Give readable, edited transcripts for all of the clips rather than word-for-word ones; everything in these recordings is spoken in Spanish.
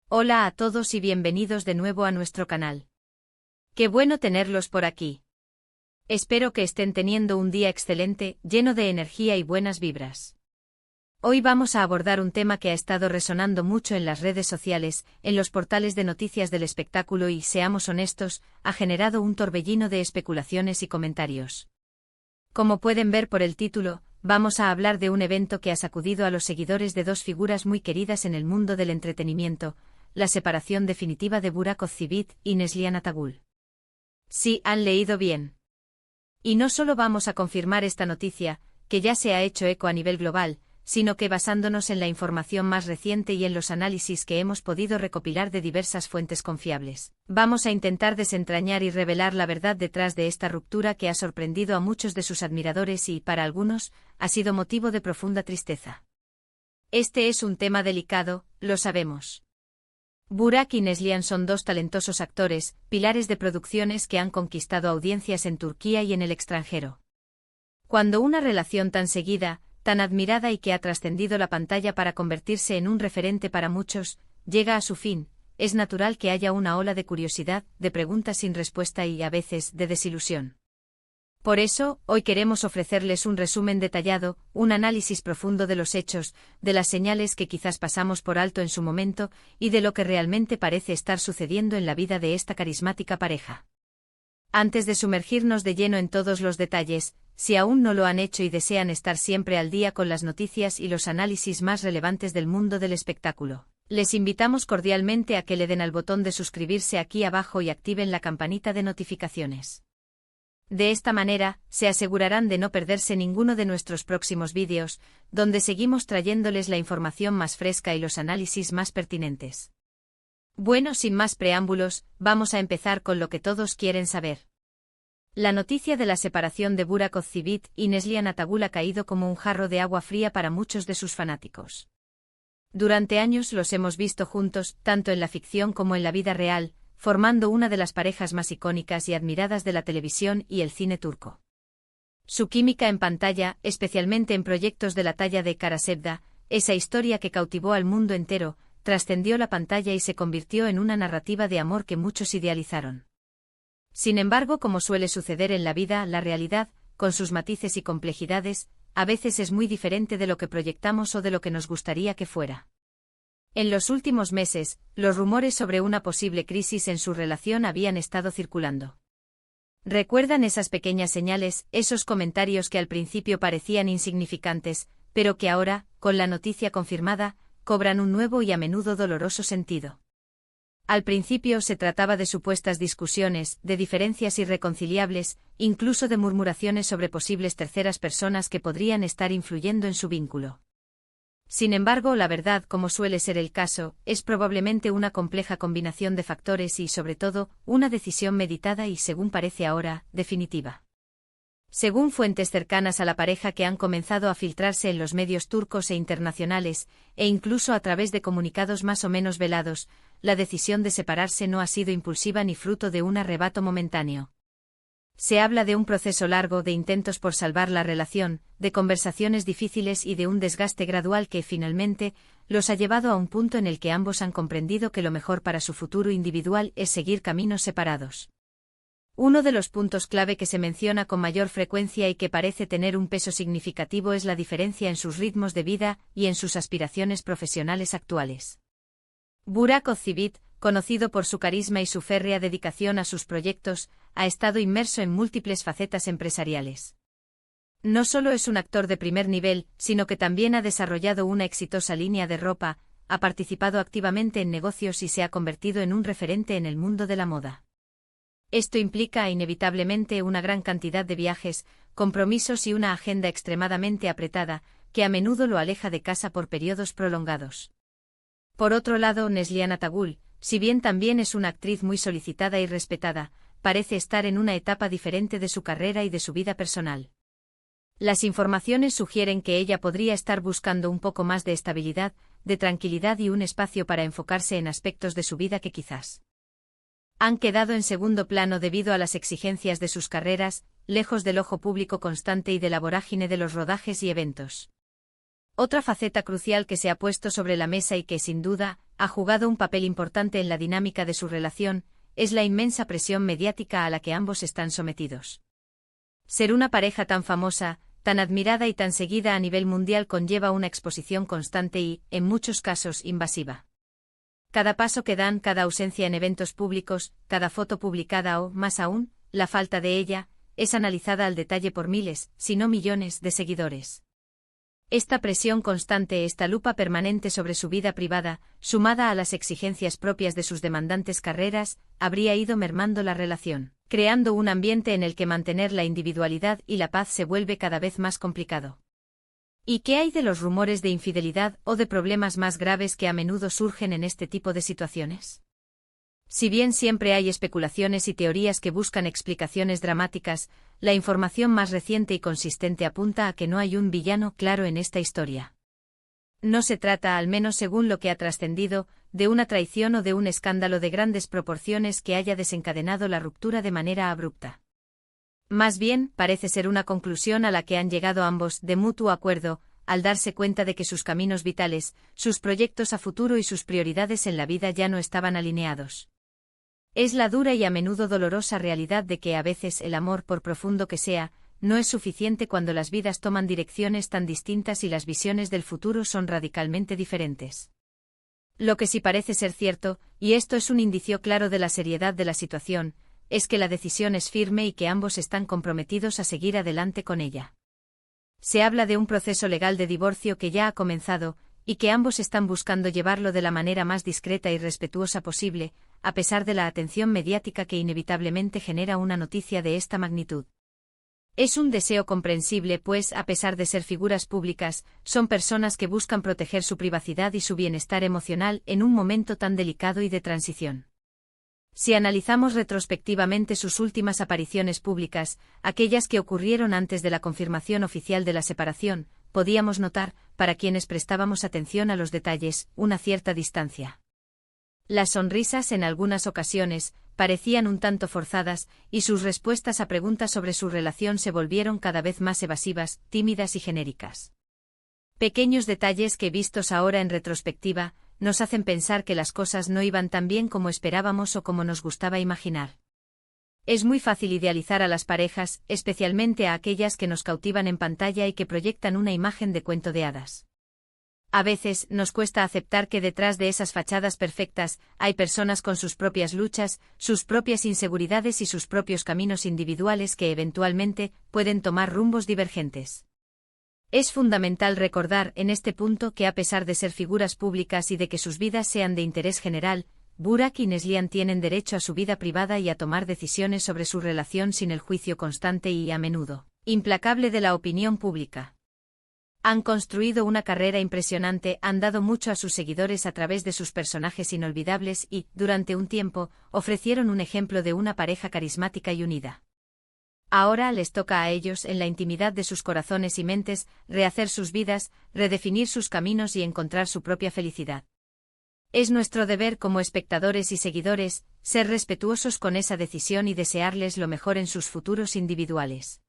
Hola a todos y bienvenidos de nuevo a nuestro canal. Qué bueno tenerlos por aquí. Espero que estén teniendo un día excelente, lleno de energía y buenas vibras. Hoy vamos a abordar un tema que ha estado resonando mucho en las redes sociales, en los portales de noticias del espectáculo y, seamos honestos, ha generado un torbellino de especulaciones y comentarios. Como pueden ver por el título, vamos a hablar de un evento que ha sacudido a los seguidores de dos figuras muy queridas en el mundo del entretenimiento: la separación definitiva de Burak Özçivit y Neslihan Atagül. Sí, han leído bien. Y no solo vamos a confirmar esta noticia, que ya se ha hecho eco a nivel global, sino que basándonos en la información más reciente y en los análisis que hemos podido recopilar de diversas fuentes confiables, vamos a intentar desentrañar y revelar la verdad detrás de esta ruptura que ha sorprendido a muchos de sus admiradores y, para algunos, ha sido motivo de profunda tristeza. Este es un tema delicado, lo sabemos. Burak y Neslihan son dos talentosos actores, pilares de producciones que han conquistado audiencias en Turquía y en el extranjero. Cuando una relación tan seguida, tan admirada y que ha trascendido la pantalla para convertirse en un referente para muchos, llega a su fin, es natural que haya una ola de curiosidad, de preguntas sin respuesta y, a veces, de desilusión. Por eso, hoy queremos ofrecerles un resumen detallado, un análisis profundo de los hechos, de las señales que quizás pasamos por alto en su momento, y de lo que realmente parece estar sucediendo en la vida de esta carismática pareja. Antes de sumergirnos de lleno en todos los detalles, si aún no lo han hecho y desean estar siempre al día con las noticias y los análisis más relevantes del mundo del espectáculo, les invitamos cordialmente a que le den al botón de suscribirse aquí abajo y activen la campanita de notificaciones. De esta manera, se asegurarán de no perderse ninguno de nuestros próximos vídeos, donde seguimos trayéndoles la información más fresca y los análisis más pertinentes. Bueno, sin más preámbulos, vamos a empezar con lo que todos quieren saber. La noticia de la separación de Burak Özçivit y Neslihan Atagül ha caído como un jarro de agua fría para muchos de sus fanáticos. Durante años los hemos visto juntos, tanto en la ficción como en la vida real, formando una de las parejas más icónicas y admiradas de la televisión y el cine turco. Su química en pantalla, especialmente en proyectos de la talla de Kara Sevda, esa historia que cautivó al mundo entero, trascendió la pantalla y se convirtió en una narrativa de amor que muchos idealizaron. Sin embargo, como suele suceder en la vida, la realidad, con sus matices y complejidades, a veces es muy diferente de lo que proyectamos o de lo que nos gustaría que fuera. En los últimos meses, los rumores sobre una posible crisis en su relación habían estado circulando. ¿Recuerdan esas pequeñas señales, esos comentarios que al principio parecían insignificantes, pero que ahora, con la noticia confirmada, cobran un nuevo y a menudo doloroso sentido? Al principio se trataba de supuestas discusiones, de diferencias irreconciliables, incluso de murmuraciones sobre posibles terceras personas que podrían estar influyendo en su vínculo. Sin embargo, la verdad, como suele ser el caso, es probablemente una compleja combinación de factores y, sobre todo, una decisión meditada y, según parece ahora, definitiva. Según fuentes cercanas a la pareja que han comenzado a filtrarse en los medios turcos e internacionales, e incluso a través de comunicados más o menos velados, la decisión de separarse no ha sido impulsiva ni fruto de un arrebato momentáneo. Se habla de un proceso largo de intentos por salvar la relación, de conversaciones difíciles y de un desgaste gradual que, finalmente, los ha llevado a un punto en el que ambos han comprendido que lo mejor para su futuro individual es seguir caminos separados. Uno de los puntos clave que se menciona con mayor frecuencia y que parece tener un peso significativo es la diferencia en sus ritmos de vida y en sus aspiraciones profesionales actuales. Burak Özçivit, conocido por su carisma y su férrea dedicación a sus proyectos, ha estado inmerso en múltiples facetas empresariales. No solo es un actor de primer nivel, sino que también ha desarrollado una exitosa línea de ropa, ha participado activamente en negocios y se ha convertido en un referente en el mundo de la moda. Esto implica inevitablemente una gran cantidad de viajes, compromisos y una agenda extremadamente apretada, que a menudo lo aleja de casa por periodos prolongados. Por otro lado, Neslihan Atagül, si bien también es una actriz muy solicitada y respetada, parece estar en una etapa diferente de su carrera y de su vida personal. Las informaciones sugieren que ella podría estar buscando un poco más de estabilidad, de tranquilidad y un espacio para enfocarse en aspectos de su vida que quizás han quedado en segundo plano debido a las exigencias de sus carreras, lejos del ojo público constante y de la vorágine de los rodajes y eventos. Otra faceta crucial que se ha puesto sobre la mesa y que, sin duda, ha jugado un papel importante en la dinámica de su relación, es la inmensa presión mediática a la que ambos están sometidos. Ser una pareja tan famosa, tan admirada y tan seguida a nivel mundial conlleva una exposición constante y, en muchos casos, invasiva. Cada paso que dan, cada ausencia en eventos públicos, cada foto publicada o, más aún, la falta de ella, es analizada al detalle por miles, si no millones, de seguidores. Esta presión constante, esta lupa permanente sobre su vida privada, sumada a las exigencias propias de sus demandantes carreras, habría ido mermando la relación, creando un ambiente en el que mantener la individualidad y la paz se vuelve cada vez más complicado. ¿Y qué hay de los rumores de infidelidad o de problemas más graves que a menudo surgen en este tipo de situaciones? Si bien siempre hay especulaciones y teorías que buscan explicaciones dramáticas, la información más reciente y consistente apunta a que no hay un villano claro en esta historia. No se trata, al menos según lo que ha trascendido, de una traición o de un escándalo de grandes proporciones que haya desencadenado la ruptura de manera abrupta. Más bien, parece ser una conclusión a la que han llegado ambos de mutuo acuerdo, al darse cuenta de que sus caminos vitales, sus proyectos a futuro y sus prioridades en la vida ya no estaban alineados. Es la dura y a menudo dolorosa realidad de que a veces el amor, por profundo que sea, no es suficiente cuando las vidas toman direcciones tan distintas y las visiones del futuro son radicalmente diferentes. Lo que sí parece ser cierto, y esto es un indicio claro de la seriedad de la situación, es que la decisión es firme y que ambos están comprometidos a seguir adelante con ella. Se habla de un proceso legal de divorcio que ya ha comenzado, y que ambos están buscando llevarlo de la manera más discreta y respetuosa posible, a pesar de la atención mediática que inevitablemente genera una noticia de esta magnitud. Es un deseo comprensible, pues, a pesar de ser figuras públicas, son personas que buscan proteger su privacidad y su bienestar emocional en un momento tan delicado y de transición. Si analizamos retrospectivamente sus últimas apariciones públicas, aquellas que ocurrieron antes de la confirmación oficial de la separación, podíamos notar, para quienes prestábamos atención a los detalles, una cierta distancia. Las sonrisas en algunas ocasiones parecían un tanto forzadas, y sus respuestas a preguntas sobre su relación se volvieron cada vez más evasivas, tímidas y genéricas. Pequeños detalles que, vistos ahora en retrospectiva, nos hacen pensar que las cosas no iban tan bien como esperábamos o como nos gustaba imaginar. Es muy fácil idealizar a las parejas, especialmente a aquellas que nos cautivan en pantalla y que proyectan una imagen de cuento de hadas. A veces, nos cuesta aceptar que detrás de esas fachadas perfectas, hay personas con sus propias luchas, sus propias inseguridades y sus propios caminos individuales que eventualmente pueden tomar rumbos divergentes. Es fundamental recordar en este punto que a pesar de ser figuras públicas y de que sus vidas sean de interés general, Burak y Neslihan tienen derecho a su vida privada y a tomar decisiones sobre su relación sin el juicio constante y, a menudo, implacable de la opinión pública. Han construido una carrera impresionante, han dado mucho a sus seguidores a través de sus personajes inolvidables y, durante un tiempo, ofrecieron un ejemplo de una pareja carismática y unida. Ahora les toca a ellos, en la intimidad de sus corazones y mentes, rehacer sus vidas, redefinir sus caminos y encontrar su propia felicidad. Es nuestro deber como espectadores y seguidores, ser respetuosos con esa decisión y desearles lo mejor en sus futuros individuales.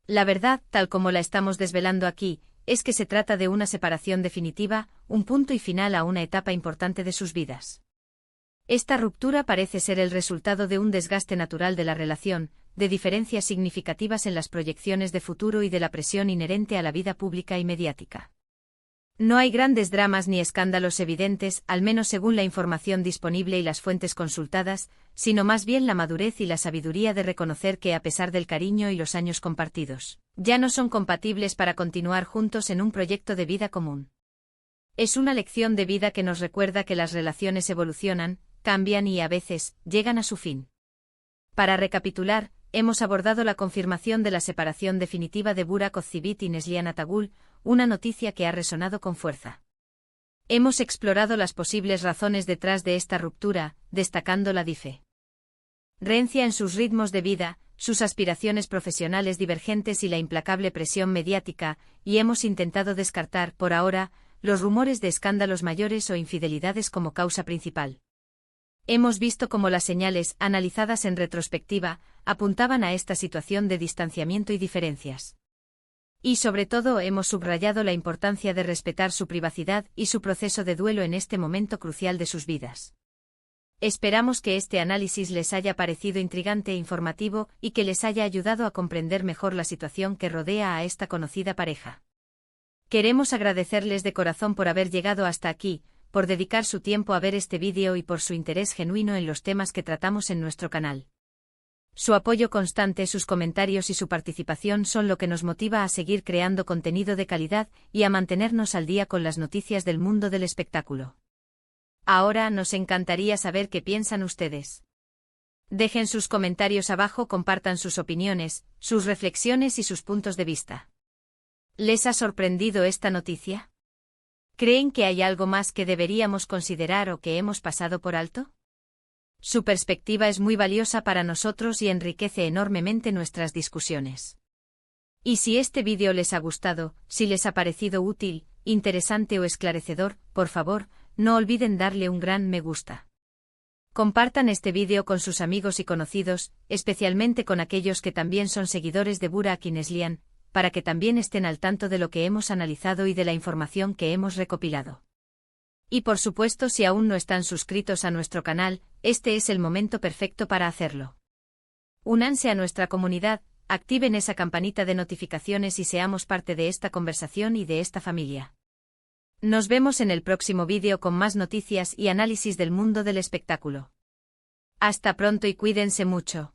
La verdad, tal como la estamos desvelando aquí, es que se trata de una separación definitiva, un punto y final a una etapa importante de sus vidas. Esta ruptura parece ser el resultado de un desgaste natural de la relación, de diferencias significativas en las proyecciones de futuro y de la presión inherente a la vida pública y mediática. No hay grandes dramas ni escándalos evidentes, al menos según la información disponible y las fuentes consultadas, sino más bien la madurez y la sabiduría de reconocer que, a pesar del cariño y los años compartidos, ya no son compatibles para continuar juntos en un proyecto de vida común. Es una lección de vida que nos recuerda que las relaciones evolucionan, cambian y, a veces, llegan a su fin. Para recapitular, hemos abordado la confirmación de la separación definitiva de Burak Ozceğit y Neslihan Atagül, una noticia que ha resonado con fuerza. Hemos explorado las posibles razones detrás de esta ruptura, destacando la diferencia en sus ritmos de vida, sus aspiraciones profesionales divergentes y la implacable presión mediática, y hemos intentado descartar, por ahora, los rumores de escándalos mayores o infidelidades como causa principal. Hemos visto cómo las señales, analizadas en retrospectiva, apuntaban a esta situación de distanciamiento y diferencias. Y sobre todo hemos subrayado la importancia de respetar su privacidad y su proceso de duelo en este momento crucial de sus vidas. Esperamos que este análisis les haya parecido intrigante e informativo y que les haya ayudado a comprender mejor la situación que rodea a esta conocida pareja. Queremos agradecerles de corazón por haber llegado hasta aquí, por dedicar su tiempo a ver este vídeo y por su interés genuino en los temas que tratamos en nuestro canal. Su apoyo constante, sus comentarios y su participación son lo que nos motiva a seguir creando contenido de calidad y a mantenernos al día con las noticias del mundo del espectáculo. Ahora nos encantaría saber qué piensan ustedes. Dejen sus comentarios abajo, compartan sus opiniones, sus reflexiones y sus puntos de vista. ¿Les ha sorprendido esta noticia? ¿Creen que hay algo más que deberíamos considerar o que hemos pasado por alto? Su perspectiva es muy valiosa para nosotros y enriquece enormemente nuestras discusiones. Y si este vídeo les ha gustado, si les ha parecido útil, interesante o esclarecedor, por favor, no olviden darle un gran me gusta. Compartan este vídeo con sus amigos y conocidos, especialmente con aquellos que también son seguidores de Burak Yılmaz, para que también estén al tanto de lo que hemos analizado y de la información que hemos recopilado. Y por supuesto, si aún no están suscritos a nuestro canal, este es el momento perfecto para hacerlo. Únanse a nuestra comunidad, activen esa campanita de notificaciones y seamos parte de esta conversación y de esta familia. Nos vemos en el próximo vídeo con más noticias y análisis del mundo del espectáculo. Hasta pronto y cuídense mucho.